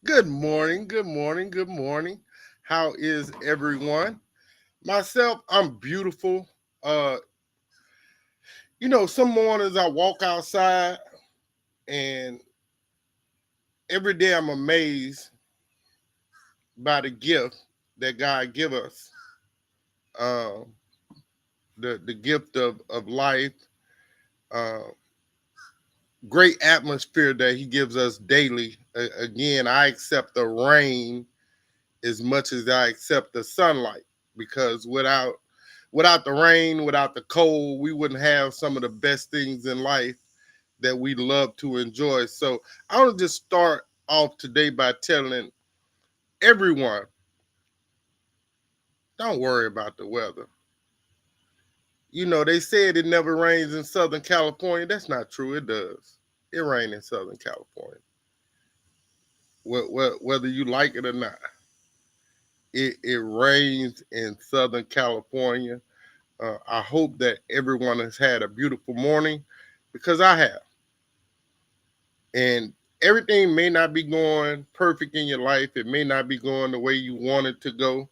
Good morning, good morning, good morning. How is everyone? Myself, I'm beautiful. Uh, some mornings I walk outside and every day I'm amazed by the gift that God give us. Um, the gift of life, uh, great atmosphere that He gives us daily. Again, I accept the rain as much as I accept the sunlight because without the rain, without the cold, we wouldn't have some of the best things in life that we love to enjoy. So I want to just start off today by telling everyone, don't worry about the weather. They said it never rains in Southern California. That's not true. It does. It rains in Southern California. Whether you like it or not, it rains in Southern California. I hope that everyone has had a beautiful morning because I have. And everything may not be going perfect in your life. It may not be going the way you want it to go.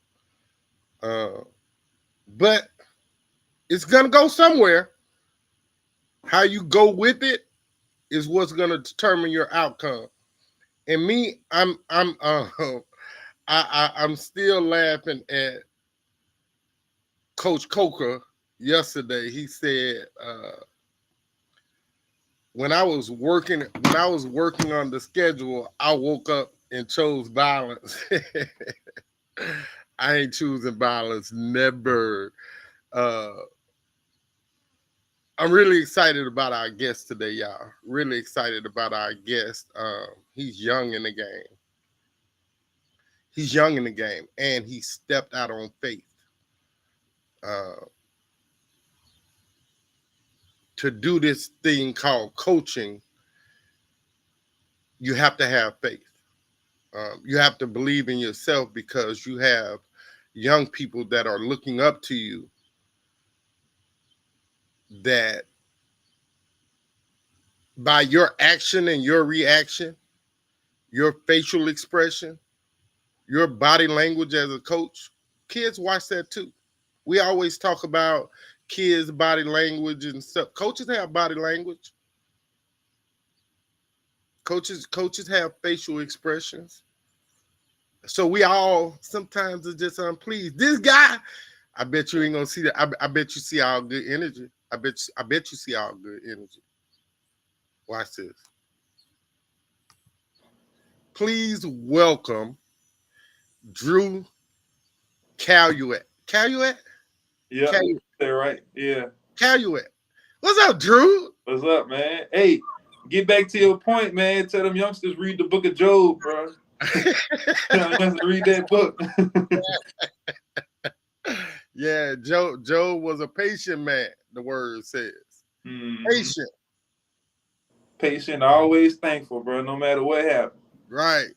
Uh, but it's going to go somewhere. How you go with it is what's going to determine your outcome. And me, I'm still laughing at Coach Coker yesterday. He said, when I was working on the schedule, I woke up and chose violence. I ain't choosing violence, never. Uh, I'm really excited about our guest today, y'all. Really excited about our guest. He's young in the game. He's young in the game, and he stepped out on faith. Uh, to do this thing called coaching, you have to have faith. You have to believe in yourself because you have young people that are looking up to you that by your action and your reaction, your facial expression, your body language as a coach, kids watch that too. We always talk about kids' body language and stuff. Coaches have body language. Coaches have facial expressions. So we all sometimes are just unpleased. This guy, I bet you ain't gonna see that. I bet you see all good energy. I bet you see all good energy. Watch this. Please welcome Drew Caillouet. Caillouet? Yeah, Caillouet. they're right. Yeah. Caillouet. What's up, Drew? What's up, man? Hey, get back to your point, man. Tell them youngsters read the book of Job, bro. Tell them youngsters read that book. Yeah, Joe was a patient man, the word says. hmm Patient, Patient, always thankful, bro. No matter what happens, right.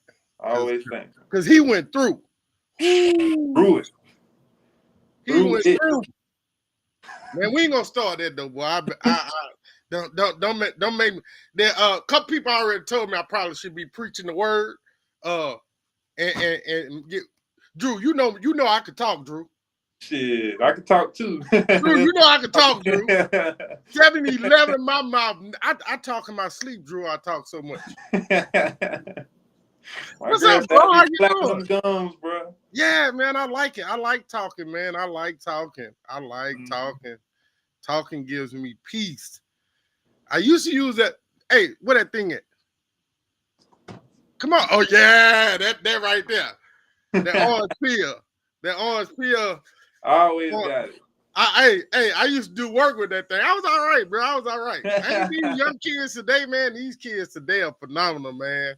Cause, always thankful. Cause he went through. Ooh, Through it, he through went it. through. Man, we ain't gonna start that though, boy. I don't make me. There, a couple people already told me I probably should be preaching the word. Uh, and get Drew. You know I could talk, Drew. Shit, I can talk too. Drew, you know I could talk, Drew. 7-11 in my mouth. I talk in my sleep, Drew. I talk so much. My What's girl up, said bro? I How be you flapping doing? them gums, bro. Yeah, man, I like it. I like talking, man. I like talking. I like Mhm. talking. Talking gives me peace. I used to use that. Hey, what that thing is? Come on. Oh yeah, that right there. That orange peel. That orange peel. I always Or- got it. I used to do work with that thing. I was all right, bro. I was all right. I ain't these young kids today, man. These kids today are phenomenal, man.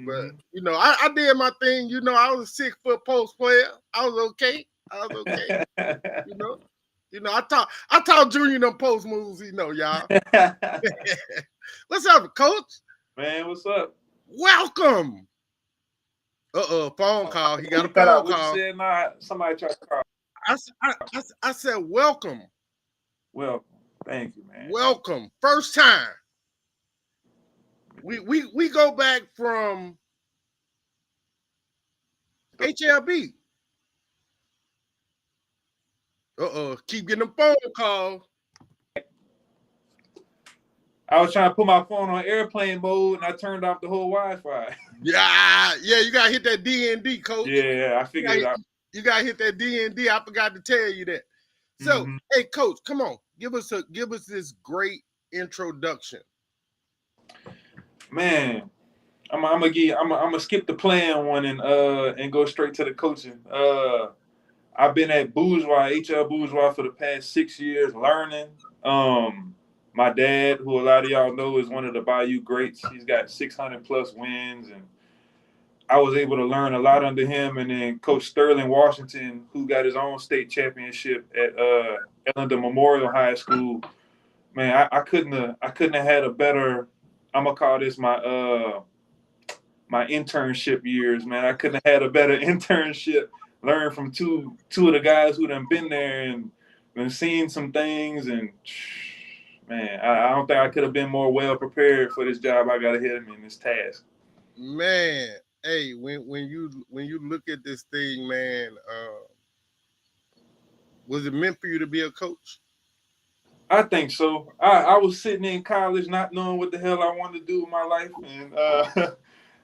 But hmm I did my thing. I was a 6 foot post player. I was okay. I was okay. You know. I taught Junior them post moves, y'all. What's up, coach? Man, what's up? Welcome. Phone call. He What got a you cut phone out? What you call. said? Nah, somebody tried to call. I said, welcome. Well, thank you, man. Welcome. First time. We go back from HLB. Keep getting them phone calls. I was trying to put my phone on airplane mode, and I turned off the whole Wi-Fi. Yeah, you gotta hit that DND, coach. Yeah, I figured it out. You gotta hit that DND. I forgot to tell you that. So, hey, coach, come on, give us this great introduction. Man, I'm gonna skip the playing one and go straight to the coaching. I've been at Bourgeois, HL Bourgeois for the past 6 years learning. My dad, who a lot of y'all know, is one of the Bayou greats. He's got 600 plus wins, and I was able to learn a lot under him. And then Coach Sterling Washington, who got his own state championship at Ellendon Memorial High School. Man, I couldn't have had a better. I'm gonna call this my internship years, man. I couldn't have had a better internship. Learn from two of the guys who done been there and been seeing some things, and man, I don't think I could have been more well prepared for this job I got ahead of me in this task. Man, hey, when you look at this thing, man, was it meant for you to be a coach? I think so. I was sitting in college not knowing what the hell I wanted to do with my life, and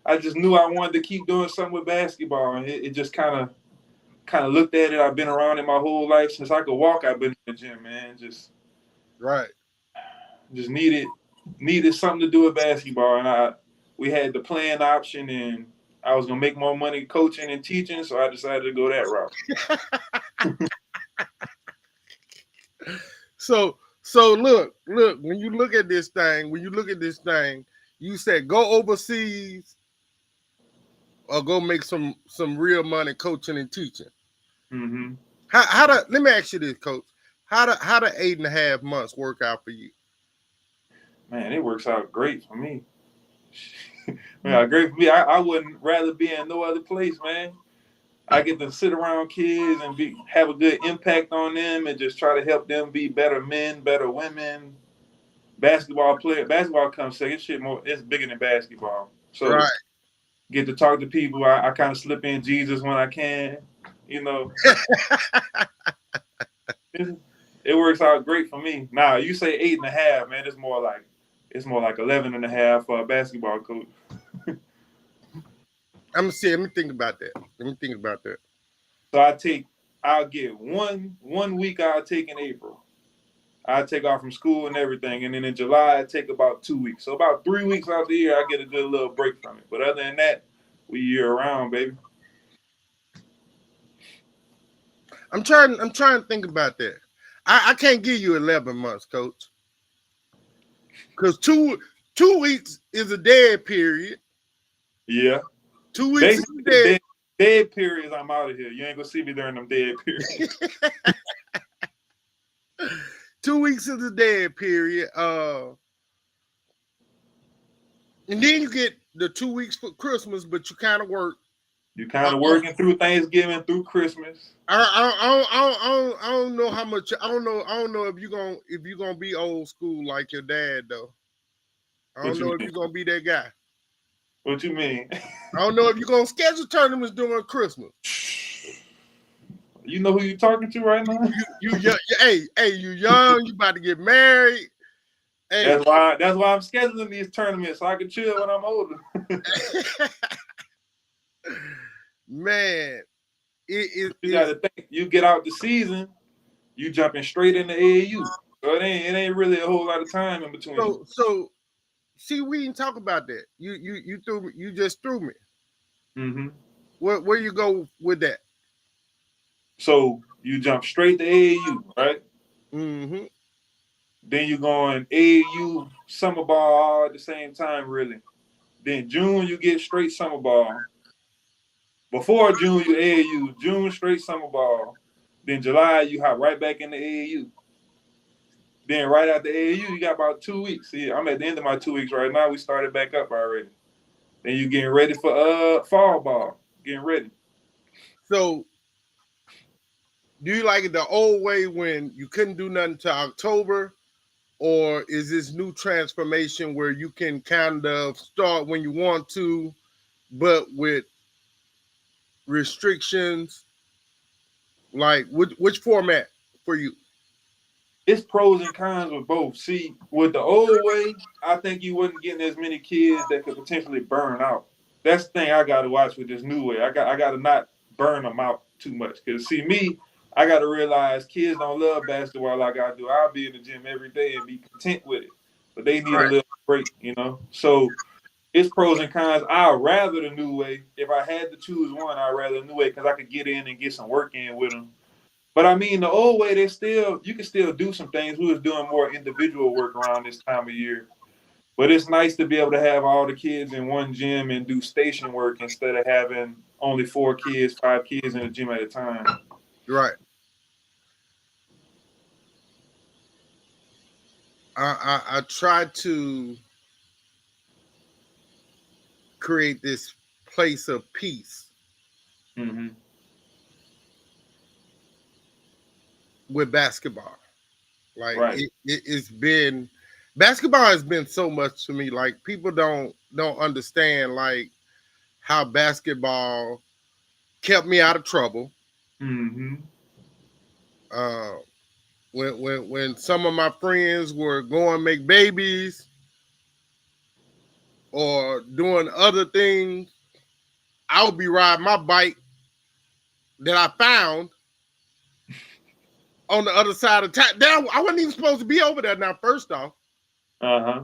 I just knew I wanted to keep doing something with basketball, and it just kind of looked at it. I've been around it my whole life since I could walk. I've been in the gym, man. Just needed something to do with basketball, and we had the playing option, and I was gonna make more money coaching and teaching, so I decided to go that route. So look, when you look at this thing, you said go overseas or go make some real money coaching and teaching. Mm-hmm. Let me ask you this, coach. How do 8.5 months work out for you? Man, it works out great for me. Man, great for me. I wouldn't rather be in no other place, man. I get to sit around kids and have a good impact on them and just try to help them be better men, better women. Basketball comes second. It's bigger than basketball. So get to talk to people. I kind of slip in Jesus when I can, you know. It works out great for me. Now you say 8.5, man. It's more like 11.5 for a basketball coach. Let me think about that. So I'll get one week I'll take in April. I take off from school and everything, and then in July I take about 2 weeks. So about 3 weeks out the year I get a good little break from it. But other than that, we year round, baby. I'm trying to think about that. I can't give you 11 months, coach, because 2 weeks is a dead period. Yeah. 2 weeks is a dead periods. I'm out of here. You ain't gonna see me during them dead periods. 2 weeks is a dead period. And then you get the 2 weeks for Christmas, but you kind of work. You kind of working through Thanksgiving, through Christmas. I don't know how much. I don't know if you're gonna be old school like your dad though. I don't know if you're gonna be that guy. What you mean? I don't know if you're gonna schedule tournaments during Christmas. You know who you talking to right now? You you young. You about to get married. Hey. That's why I'm scheduling these tournaments so I can chill when I'm older. Man, you gotta think. You get out the season, you jumping straight into AAU. So it ain't really a whole lot of time in between. So see, we didn't talk about that. You just threw me. Mm-hmm. Where you go with that? So you jump straight to AAU, right? Mm-hmm. Then you going AAU summer ball all at the same time, really. Then June you get straight summer ball. Before June you AAU, June straight summer ball. Then July you hop right back into AAU. Then right after AAU you got about 2 weeks. See, I'm at the end of my 2 weeks right now. We started back up already. Then you getting ready for fall ball. Getting ready. So do you like it the old way when you couldn't do nothing till October? Or is this new transformation where you can kind of start when you want to, but with restrictions? Like which format for you? It's pros and cons with both. See, with the old way, I think you wasn't getting as many kids that could potentially burn out. That's the thing I got to watch with this new way. I got to not burn them out too much. Cause see me, I got to realize kids don't love basketball like I do. I'll be in the gym every day and be content with it, but they need a Right. little break, you know. So it's pros and cons. I'd rather the new way. If I had to choose one, I'd rather the new way because I could get in and get some work in with them. But I mean, the old way, you can still do some things. We was doing more individual work around this time of year. But it's nice to be able to have all the kids in one gym and do station work instead of having only 4 kids, 5 kids in the gym at a time. Right. I tried to create this place of peace Mm-hmm. with basketball. Like Right. it's been basketball has been so much to me. Like people don't understand like how basketball kept me out of trouble. Mm-hmm. Uh, when some of my friends were going make babies or doing other things, I would be riding my bike that I found on the other side of town. I wasn't even supposed to be over there now, first off. Uh-huh.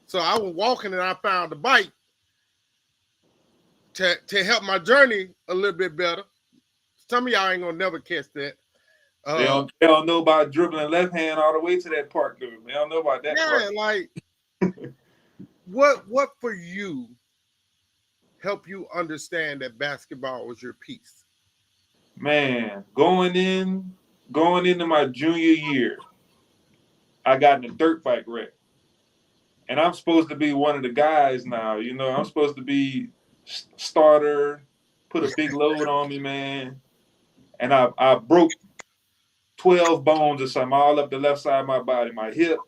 So I was walking and I found the bike to help my journey a little bit better. Some of y'all ain't gonna never catch that. Uh, They don't know about dribbling left hand all the way to that park, dude. They don't know about that yeah, part. like what for you help you understand that basketball was your piece? Man, going into my junior year, I got in a dirt bike wreck. And I'm supposed to be one of the guys now. You know, I'm supposed to be starter, put a big load on me, man. And I broke 12 bones or something all up the left side of my body, my hip.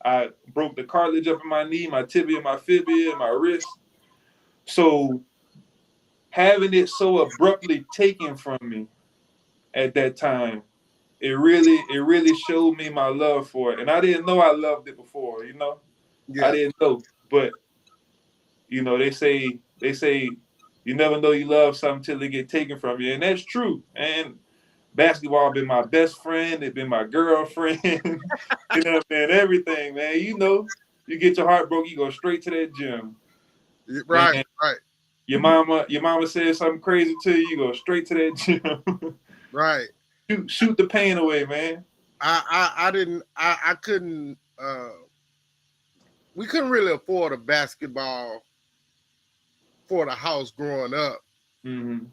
I broke the cartilage up in my knee, my tibia, my fibia, and my wrist. So having it so abruptly taken from me at that time, it really showed me my love for it. And I didn't know I loved it before, you know. I Yeah, didn't know. But you know, they say you never know you love something till it get taken from you, and that's true. And basketball been my best friend. It been my girlfriend. You know, man, everything, man. You know, you get your heart broke, you go straight to that gym, man. right, right, Your mama says something crazy to you, you go straight to that gym. right. shoot the pain away, man. I didn't I couldn't we couldn't really afford a basketball for the house growing up. Mm-hmm.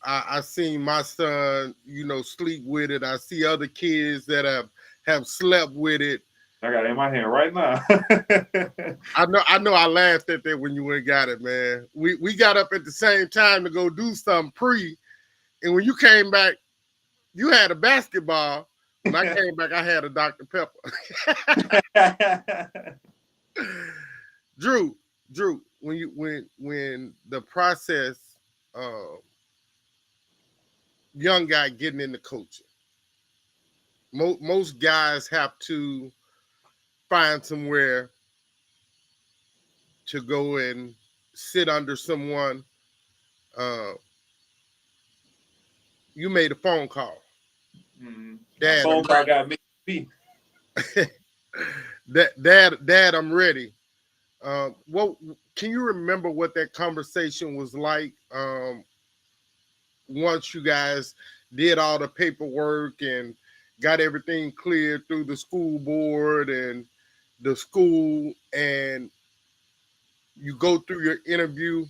I seen my son, sleep with it. I see other kids that have slept with it. I got it in my hand right now. I know I laughed at that when you went and got it, man. We got up at the same time to go do something pre, and when you came back, you had a basketball. When I came back, I had a Dr. Pepper. Drew, when the process young guy getting into coaching, most guys have to find somewhere to go and sit under someone. Uh, you made a phone call. Mm-hmm. My Dad, I'm phone call got me. ready. Dad, I'm ready. What can you remember what that conversation was like? Once you guys did all the paperwork and got everything cleared through the school board and the school, and you go through your interview.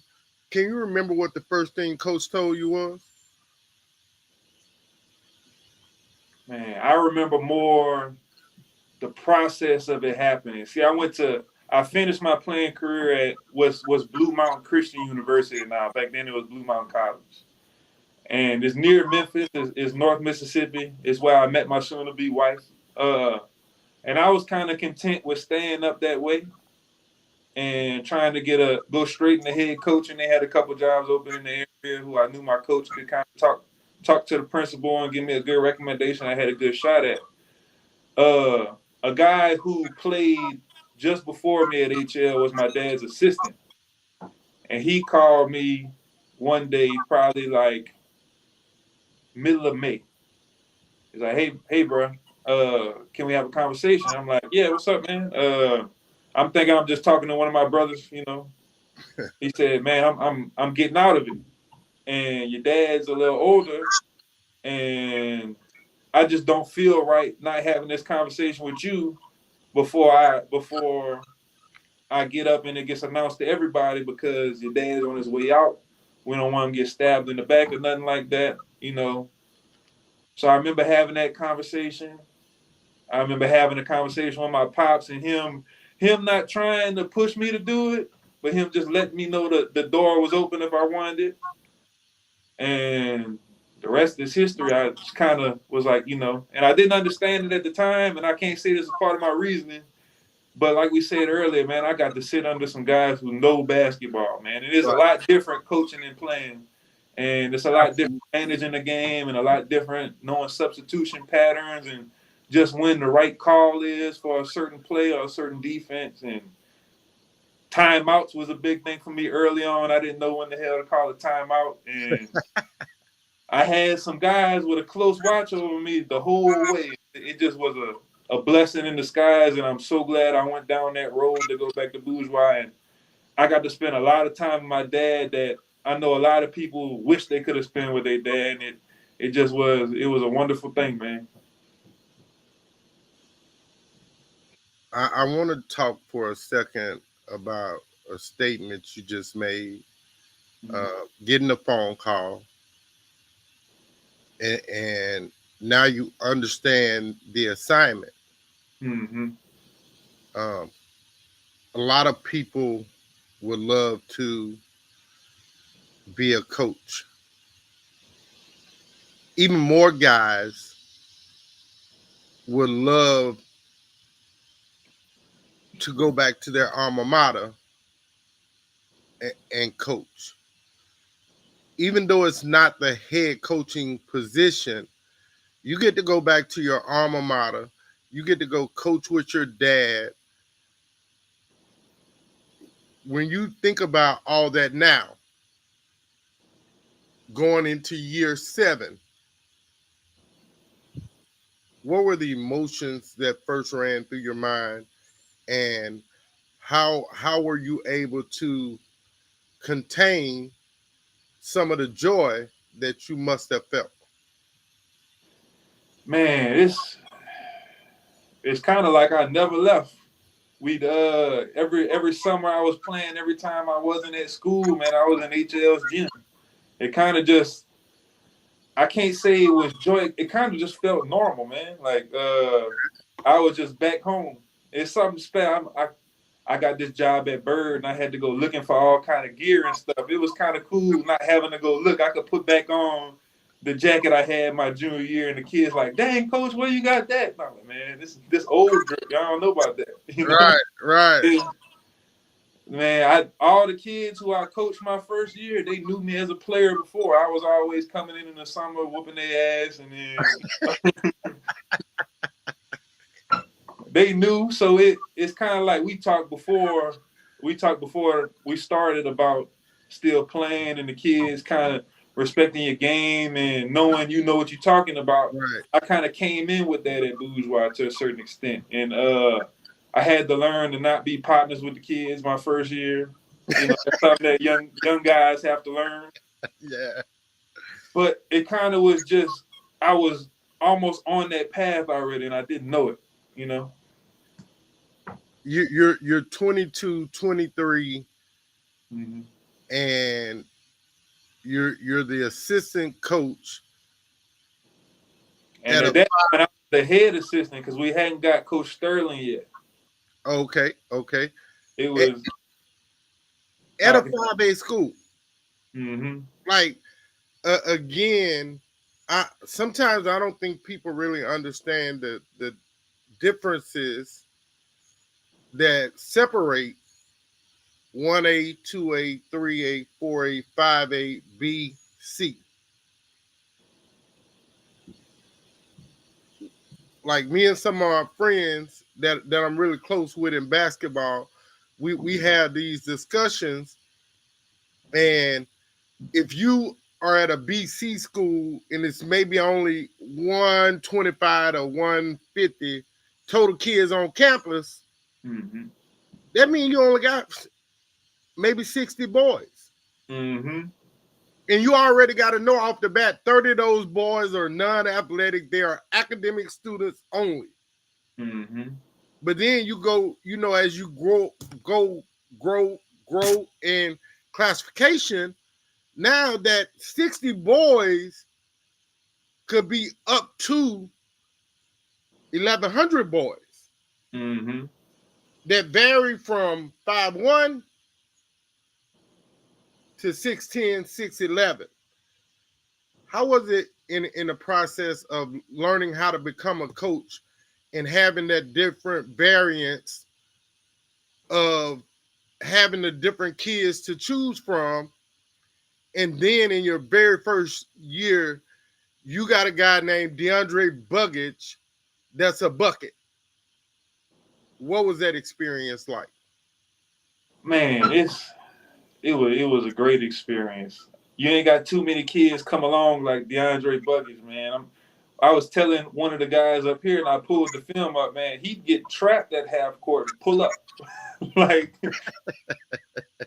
Can you remember what the first thing coach told you was? Man, I remember more the process of it happening. See, I finished my playing career at was Blue Mountain Christian University now. Back then it was Blue Mountain College. And it's near Memphis, it's North Mississippi. It's where I met my soon to be wife. And I was kind of content with staying up that way and trying to go straight in the head coaching. They had a couple jobs open in the area. who I knew my coach could kind of talk to the principal and give me a good recommendation. I had a good shot at. A guy who played just before me at HL was my dad's assistant, and he called me one day, probably like middle of May. He's like, hey, bro, can we have a conversation? I'm like, yeah, what's up, man? I'm thinking I'm just talking to one of my brothers, you know. He said, man, I'm getting out of it, and your dad's a little older, and I just don't feel right not having this conversation with you before I get up and it gets announced to everybody because your dad's on his way out. We don't want him to get stabbed in the back or nothing like that, you know. So I remember having that conversation. I remember having a conversation with my pops and him not trying to push me to do it, but him just letting me know that the door was open if I wanted it. And the rest is history. I just kind of was like, you know, and I didn't understand it at the time, and I can't say this is part of my reasoning. But like we said earlier, man, I got to sit under some guys who know basketball, man. It is a Right. lot different coaching and playing. And it's a lot different Absolutely. managing the game and a lot different knowing substitution patterns and just when the right call is for a certain play or a certain defense. And timeouts was a big thing for me early on. I didn't know when the hell to call a timeout. And I had some guys with a close watch over me the whole way. It just was a blessing in disguise, and I'm so glad I went down that road to go back to bourgeois. And I got to spend a lot of time with my dad that I know a lot of people wish they could have spent with their dad. And it was a wonderful thing, man. I want to talk for a second about a statement you just made. Getting a phone call, and now you understand the assignment. Mm-hmm. Um, a lot of people would love to be a coach. Even more guys would love to go back to their alma mater and coach. Even though it's not the head coaching position, you get to go back to your alma mater. You get to go coach with your dad. When you think about all that now, going into year 7, what were the emotions that first ran through your mind, and how were you able to contain some of the joy that you must have felt? Man, it's kind of like I never left. We'd every summer I was playing. Every time I wasn't at school, man, I was in HL's gym. It kind of just I can't say it was joy. It kind of just felt normal, man. Like I was just back home. It's something special. I got this job at Bird, and I had to go looking for all kind of gear and stuff. It was kind of cool not having to go look. I could put back on the jacket I had my junior year, and the kids like, "Dang, coach, where you got that?" And I'm like, "Man, this old drip. Y'all don't know about that." You know. Right, right. Man, all the kids who I coached my first year, they knew me as a player before. I was always coming in the summer, whooping their ass, and then they knew. So it's kind of like we talked before we started about still playing and the kids kind of respecting your game and knowing you know what you're talking about. Right. I kind of came in with that at Bourgeois to a certain extent, and I had to learn to not be partners with the kids my first year. You know, that's something that young guys have to learn. Yeah. But it kind of was just I was almost on that path already, and I didn't know it. You know. You're 22, 23, Mm-hmm. and you're the assistant coach And at at a that point, I was the head assistant because we hadn't got Coach Sterling yet. okay. It At, was at a 5A school. mm-hmm. Like again, I sometimes I don't think people really understand the differences that separate 1A, 2A, 3A, 4A, 5A, B, C. Like me and some of our friends that I'm really close with in basketball, we have these discussions, and if you are at a BC school and it's maybe only 125 or 150 total kids on campus, Mm-hmm. that means you only got maybe 60 boys. Mm-hmm. And you already got to know off the bat 30 of those boys are non-athletic. They are academic students only. Mm-hmm. But then you go, as you grow in classification, now that 60 boys could be up to 1,100 boys Mm-hmm. that vary from 5'1" to 6'10", 6'11". How was it in the process of learning how to become a coach and having that different variance of having the different kids to choose from? And then in your very first year, you got a guy named DeAndre Buggage that's a bucket. What was that experience like? Man, it was a great experience. You ain't got too many kids come along like DeAndre Buggins, man. I was telling one of the guys up here, and I pulled the film up, man. He'd get trapped at half court and pull up. Like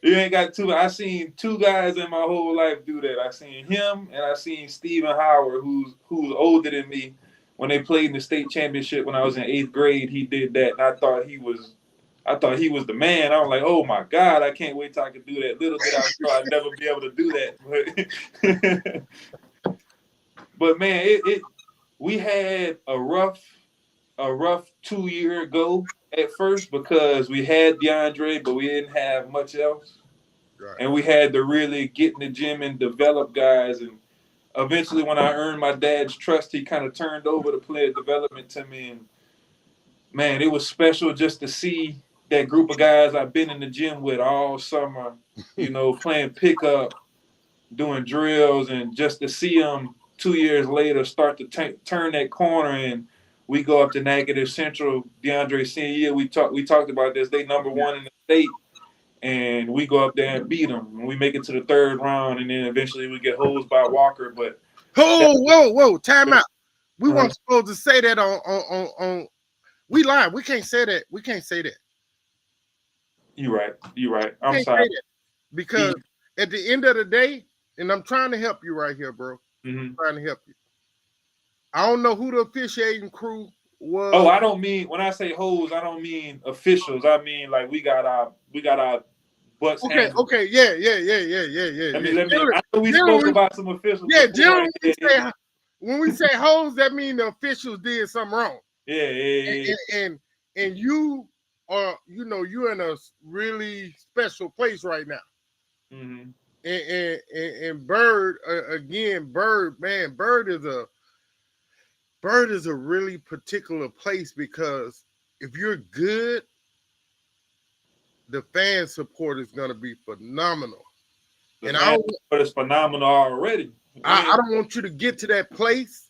you ain't got two. I seen two guys in my whole life do that. I seen him, and I seen Stephen Howard, who's older than me. When they played in the state championship when I was in 8th grade, he did that, and I thought he was the man. I was like, oh my God, I can't wait till I can do that. Little did I know I'd never be able to do that. But man, we had a rough 2 year ago at first because we had DeAndre, but we didn't have much else. Right. And we had to really get in the gym and develop guys. And eventually when I earned my dad's trust, he kind of turned over the player development to me. And man, it was special just to see that group of guys I've been in the gym with all summer, playing pickup, doing drills, and just to see them 2 years later start to turn that corner. And we go up to Negative Central, DeAndre senior year. We talked about this. They number one in the state, and we go up there and beat them. And we make it to the third round, and then eventually we get hosed by Walker. But that, Oh, whoa, time out. We uh, weren't supposed to say that on we live. We can't say that. We can't say that. you're right. You're right. We I'm can't sorry. say that because at the end of the day, and I'm trying to help you right here, bro. Mm-hmm. Trying to help you. I don't know who the officiating crew Oh, was. I don't mean when I say hoes, I don't mean officials. I mean like we got our butts handled. Okay, yeah. Let me. I know we spoke Generally, about some officials yeah, before. generally Yeah, when we say hoes, that means the officials did something wrong. yeah, yeah. And you are, you're in a really special place right now. Mm-hmm. And Bird, again, Bird, man, Bird is a really particular place because if you're good, the fan support is going to be phenomenal. The And fan is phenomenal already. I don't want you to get to that place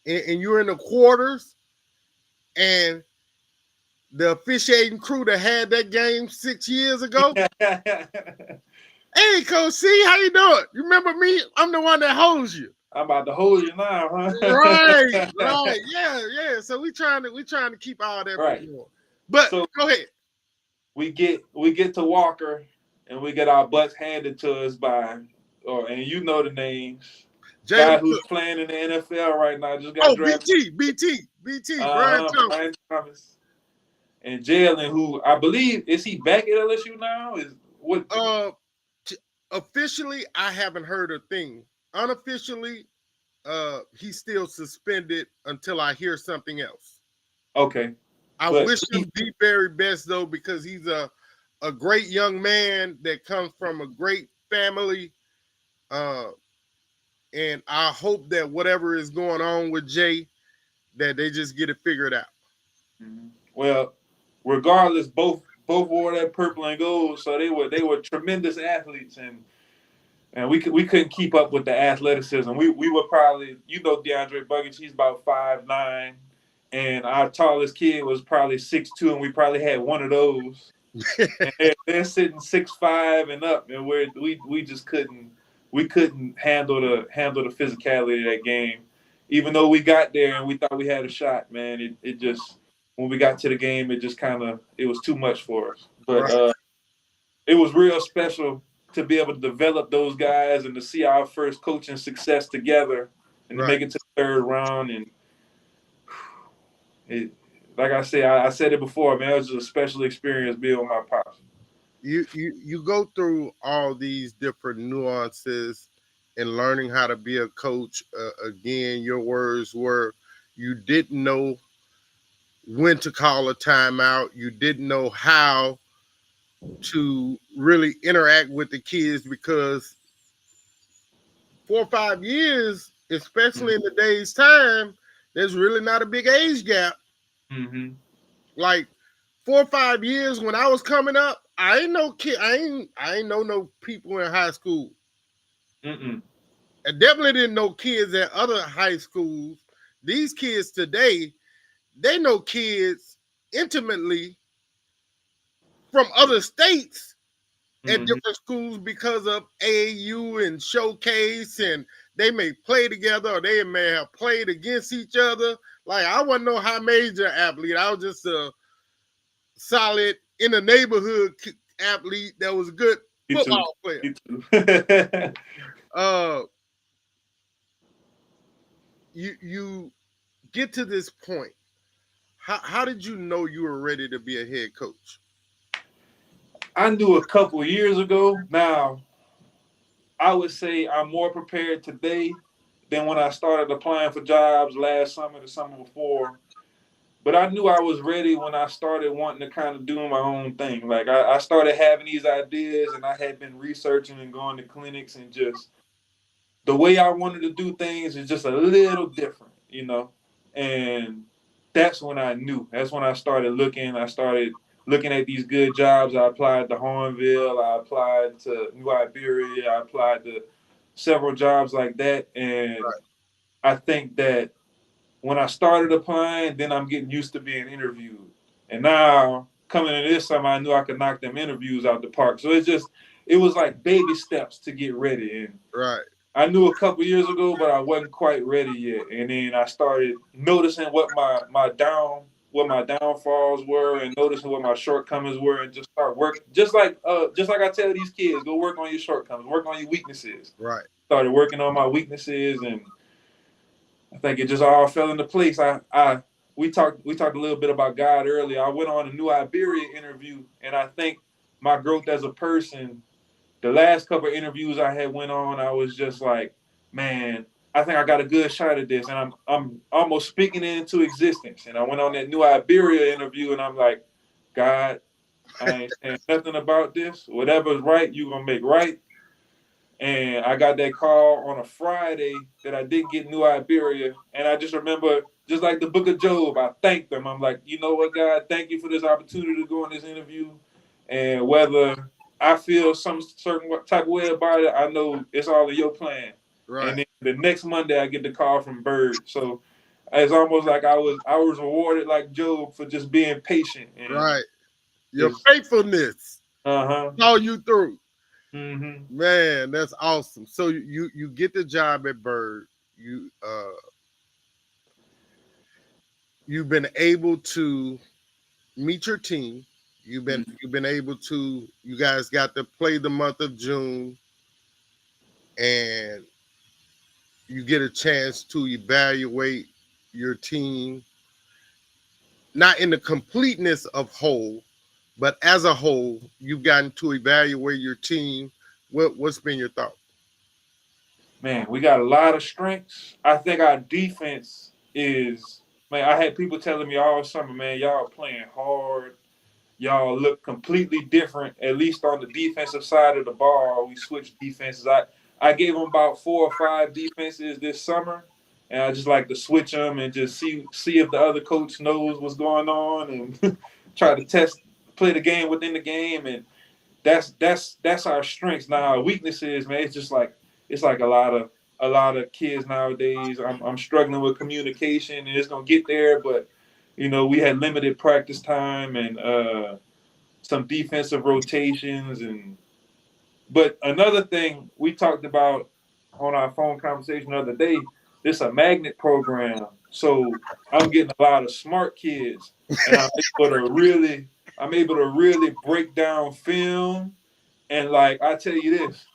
and you're in the quarters and the officiating crew that had that game 6 years ago. Hey, Coach C, how you doing? You remember me? I'm the one that holds you. I'm about to hold you now, huh? Right. Yeah. So we trying to keep all that Right. from you. But So go ahead. we get to Walker, and we get our butts handed to us by, and you know the names. Jalen, Guy who's playing in the NFL right now just got drafted. BT, Brian Thompson. Brian Thomas. And Jalen, who I believe is he back at LSU now? Is what? Officially, I haven't heard a thing. Unofficially, he's still suspended until I hear something else. Okay. I wish him the very best though, because he's a great young man that comes from a great family. And I hope that whatever is going on with Jay, that they just get it figured out. Well, regardless, both both wore that purple and gold, so they were tremendous athletes, and we couldn't keep up with the athleticism. We were probably, DeAndre Buggins, he's about 5'9", and our tallest kid was probably 6'2", and we probably had one of those. And they're sitting 6'5" and up, and we just couldn't handle the physicality of that game. Even though we got there and we thought we had a shot, man, it just, when we got to the game, it just it was too much for us. But Right. it was real special to be able to develop those guys and to see our first coaching success together and to Right. make it to the third round. And it, like I said, I said it before, man, it was just a special experience being with my pops. You go through all these different nuances and learning how to be a coach. Again, your words were you didn't know when to call a timeout. You didn't know how to really interact with the kids because 4 or 5 years, especially in today's time, there's really not a big age gap. Mm-hmm. Like 4 or 5 years when I was coming up, I ain't no kid. I ain't know no people in high school. Mm-mm. I definitely didn't know kids at other high schools. These kids today, they know kids intimately from other states at Mm-hmm. different schools because of AAU and showcase, and they may play together or they may have played against each other. Like I wasn't no high major athlete. I was just a solid in the neighborhood athlete that was a good Me too. football player. Me too. Uh, you get to this point. How did you know you were ready to be a head coach? I knew a couple years ago. Now, I would say I'm more prepared today than when I started applying for jobs last summer, the summer before. But I knew I was ready when I started wanting to kind of do my own thing. Like I started having these ideas and I had been researching and going to clinics, and just the way I wanted to do things is just a little different. And that's when I knew. That's when I started looking. I started looking at these good jobs. I applied to Hornville. I applied to New Iberia. I applied to several jobs like that. And Right. I think that when I started applying, then I'm getting used to being interviewed. And now coming in this summer, I knew I could knock them interviews out the park. So it was like baby steps to get ready. And Right. I knew a couple years ago, but I wasn't quite ready yet. And then I started noticing what my downfalls were, and noticing what my shortcomings were, and just start work. Just like I tell these kids, go work on your shortcomings, work on your weaknesses. Right. Started working on my weaknesses, and I think it just all fell into place. We talked a little bit about God earlier. I went on a New Iberia interview, and I think my growth as a person, the last couple of interviews I had went on, I was just like, man, I think I got a good shot at this, and I'm almost speaking it into existence. And I went on that New Iberia interview, and I'm like, God, I ain't saying nothing about this. Whatever's right, you gonna make right. And I got that call on a Friday that I didn't get New Iberia. And I just remember, just like the book of Job, I thanked them. I'm like, you know what, God, thank you for this opportunity to go on this interview. And whether I feel some certain type of way about it, I know it's all in your plan. Right. And then the next Monday, I get the call from BYRD. So it's almost like I was rewarded like Job for just being patient. And Right. Your it's, faithfulness uh-huh. saw you through. Mm-hmm. Man, that's awesome. So you get the job at Bird. You've been able to meet your team. You've been able to. You guys got to play the month of June, and you get a chance to evaluate your team, not in the completeness of whole, but as a whole, you've gotten to evaluate your team. What's been your thought? Man, we got a lot of strengths. I think our defense is, man, I had people telling me all summer, man, y'all playing hard. Y'all look completely different, at least on the defensive side of the ball. We switched defenses. I gave them about 4 or 5 defenses this summer, and I just like to switch them and just see if the other coach knows what's going on, and try to play the game within the game, and that's our strengths. Now our weaknesses, man, it's like a lot of kids nowadays. I'm struggling with communication, and it's gonna get there, but you know, we had limited practice time and some defensive rotations, and but another thing we talked about on our phone conversation the other day, this a magnet program. So I'm getting a lot of smart kids, and I'm able to really break down film. And like I tell you this,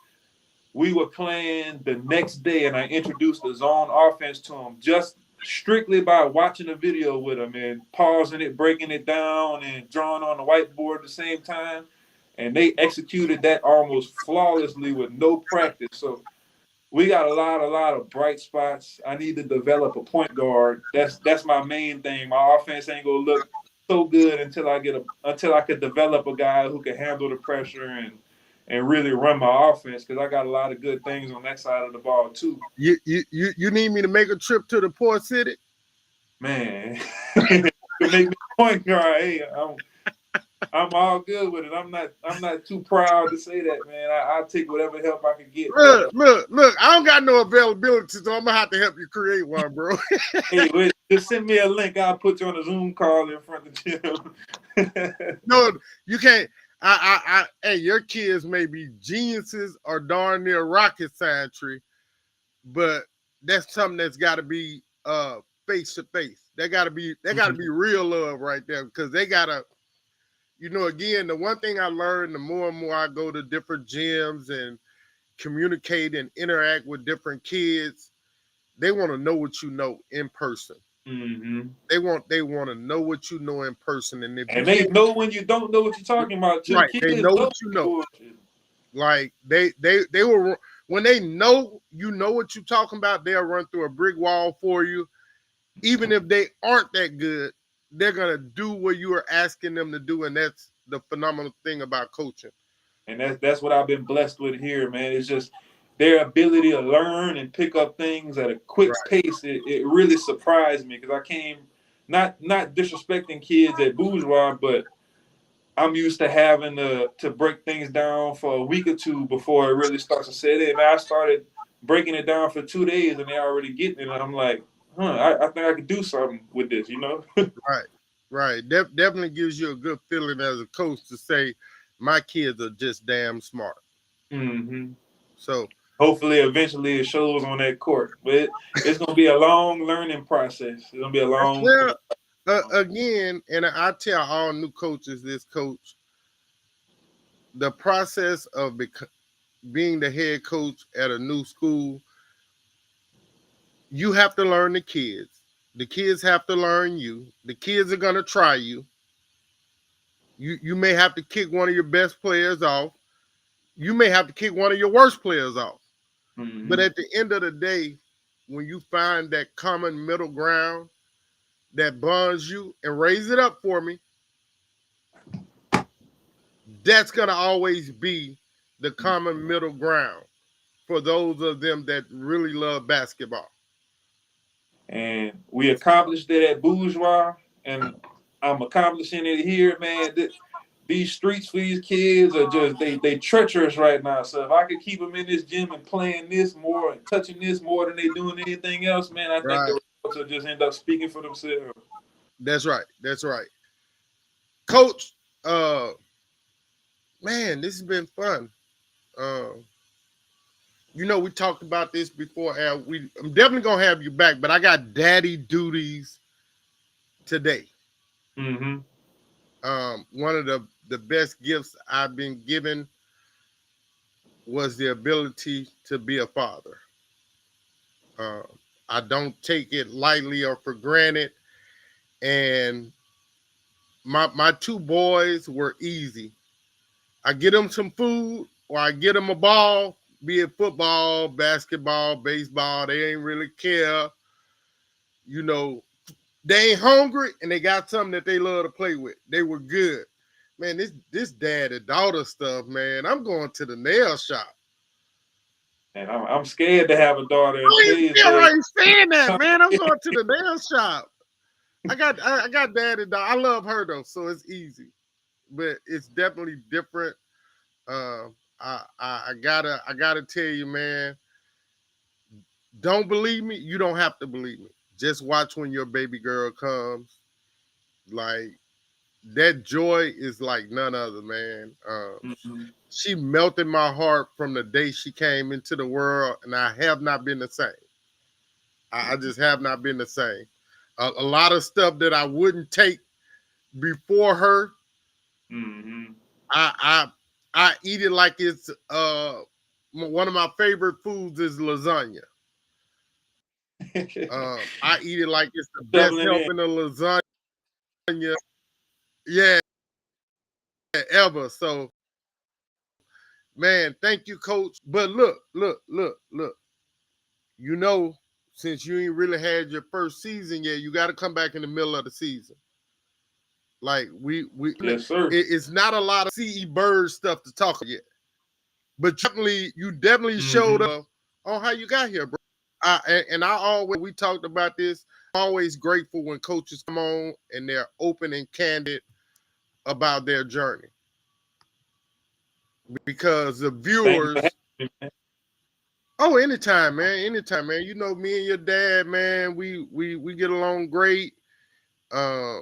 we were playing the next day, and I introduced the zone offense to them just strictly by watching the video with them and pausing it, breaking it down, and drawing on the whiteboard at the same time. And they executed that almost flawlessly with no practice. So we got a lot of bright spots. I need to develop a point guard. That's my main thing. My offense ain't gonna look so good until I could develop a guy who can handle the pressure and really run my offense, because I got a lot of good things on that side of the ball too. You need me to make a trip to the Port City? Man, to make me a point guard, hey, I'm all good with it. I'm not too proud to say that, man. I'll take whatever help I can get. Look, I don't got no availability, so I'm gonna have to help you create one, bro. Hey, wait, just send me a link. I'll put you on a Zoom call in front of the gym. No, you can't. Hey, your kids may be geniuses or darn near rocket scientry, but that's something that's got to be face to face. They got to be real love right there, because they gotta. You know, again, the one thing I learned, the more and more I go to different gyms and communicate and interact with different kids, they want to know what you know in person. Mm-hmm. They want to know what you know in person, and they know when you don't know what you're talking about too. Right, Kids they know what you know. Like they were, when they know you know what you're talking about, they'll run through a brick wall for you. Even if they aren't that good, they're gonna do what you are asking them to do, and that's the phenomenal thing about coaching. And that's what I've been blessed with here, man. It's just their ability to learn and pick up things at a quick pace. It really surprised me, because I came not disrespecting kids at Bourgeois, but I'm used to having to break things down for a week or two before it really starts to set in. I started breaking it down for 2 days, and they already getting it. And I'm like, I think I could do something with this, you know? Right. Definitely gives you a good feeling as a coach to say, my kids are just damn smart. Mm-hmm. So hopefully, eventually, it shows on that court. But it's going to be a long learning process. It's going to be a long. Again, and I tell all new coaches this, coach, the process of being the head coach at a new school, you have to learn the kids. The kids have to learn you. The kids are going to try you. You may have to kick one of your best players off. You may have to kick one of your worst players off. Mm-hmm. But at the end of the day, when you find that common middle ground that bonds you, and raise it up for me, that's going to always be the common middle ground for those of them that really love basketball. And we accomplished it at Bourgeois, and I'm accomplishing it here, man. These streets for these kids are just they treacherous right now. So if I could keep them in this gym and playing this more and touching this more than they doing anything else, man, I think the results will just end up speaking for themselves. That's right. Coach, man, this has been fun. You know, we talked about this before. I'm definitely gonna have you back, but I got daddy duties today. Mm-hmm. One of the best gifts I've been given was the ability to be a father. I don't take it lightly or for granted. And my two boys were easy. I get them some food, or I get them a ball, be it football, basketball, baseball. They ain't really care. You know, they ain't hungry, and they got something that they love to play with. They were good. Man, this dad and daughter stuff, man, I'm going to the nail shop. And I'm scared to have a daughter. I ain't saying that, man. I'm going to the nail shop. I got dad and daughter. I love her though, so it's easy. but it's definitely different. I gotta tell you, man. Don't believe me? You don't have to believe me. Just watch when your baby girl comes. Like that joy is like none other, man. Mm-hmm. She melted my heart from the day she came into the world, and I have not been the same. I just have not been the same. A lot of stuff that I wouldn't take before her, Mm-hmm. I I eat it like it's one of my favorite foods is lasagna. I eat it like it's the best Shoveling in. helping of lasagna, yeah, ever. So, man, thank you, coach. But look. You know, since you ain't really had your first season yet, you got to come back in the middle of the season. Like Yes, sir. it's not a lot of BYRD stuff to talk about yet, but you definitely showed Mm-hmm. up on how you got here, bro. And I always we talked about this. I'm always grateful when coaches come on and they're open and candid about their journey because the Thank you for having viewers. me, man. Oh, anytime, man. Anytime, man. You know, me and your dad, man. We get along great. Uh,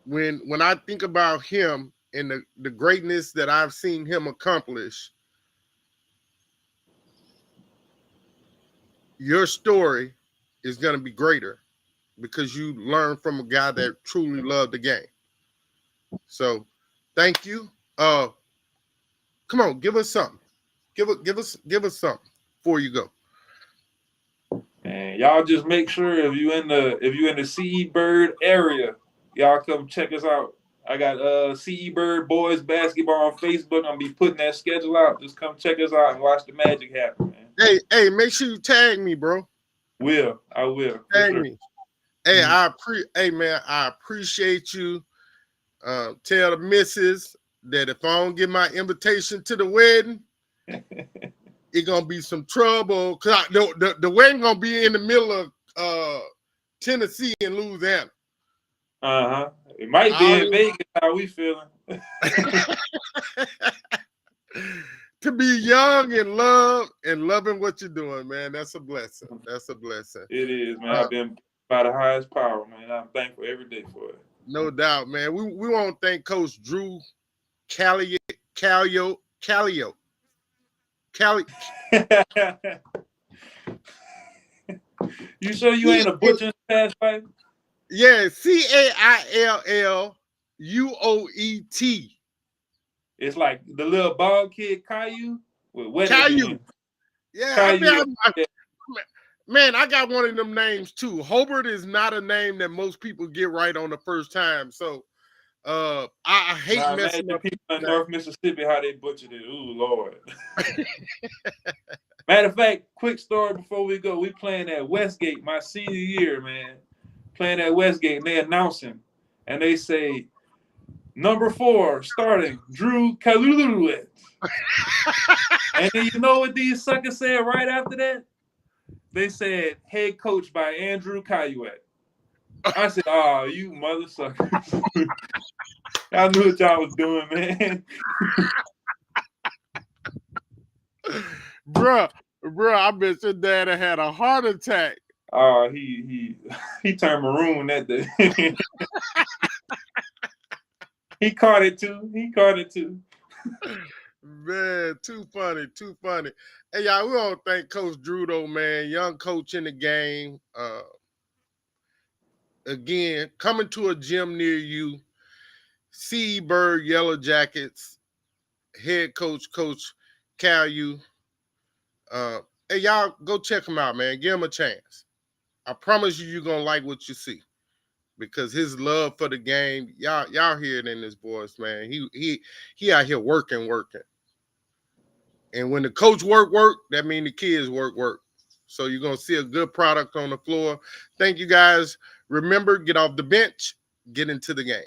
when I think about him and the greatness that I've seen him accomplish, your story is gonna be greater because you learn from a guy that truly loved the game. So, thank you. Come on, give us something. Give us something before you go. And y'all just make sure if you in the CE Bird area, y'all come check us out. I got CE Bird boys basketball on Facebook. I'm gonna be putting that schedule out. Just come check us out and watch the magic happen, man. Hey, make sure you tag me, bro. I will for Tag sure. me. Hey, Mhm. hey man, I appreciate you. Tell the missus that if I don't get my invitation to the wedding, it's gonna be some trouble. Cause the wedding gonna be in the middle of Tennessee and Louisiana. Uh-huh. It might I be in already, Vegas. How we feeling? to be young and loving what you're doing, man. That's a blessing. That's a blessing. It is, man. Uh, I've been by the highest power, man. I'm thankful every day for no doubt, man. We want to thank Coach Drew Caillouet, Caillouet. it. You sure you ain't a butcher in the past life? Yeah, Caillouet. It's like the little bald kid Caillou with what at the Caillou. end. Yeah, Caillou. Yeah. man, I got one of them names too. Hobart is not a name that most people get right on the first time. So I hate Now messing imagine up people people's in names. North Mississippi how they butchered it. Ooh, Lord. Matter of fact, quick story before we go. We playing at Westgate my senior year, man. Playing at Westgate, and they announcing, and they say number 4 starting Drew Caillouet. And then you know what these suckers said right after that? They said head coach by Andrew Caillouet. I said, "Oh, you mother suckers! I knew what y'all was doing, man." bruh, I bet your dad had a heart attack. Oh, he turned maroon that day. He caught it too. He caught it too. Man, too funny, too funny. Hey, y'all, we want to thank Coach Drew, though, man. Young coach in the game. Again, coming to a gym near you. BYRD Yellow Jackets, head coach, Coach Caillouet. Hey, y'all, go check him out, man. Give him a chance. I promise you're going to like what you see because his love for the game, y'all hear it in his voice, man. He out here working. And when the coach work, that means the kids work. So you're going to see a good product on the floor. Thank you, guys. Remember, get off the bench, get into the game.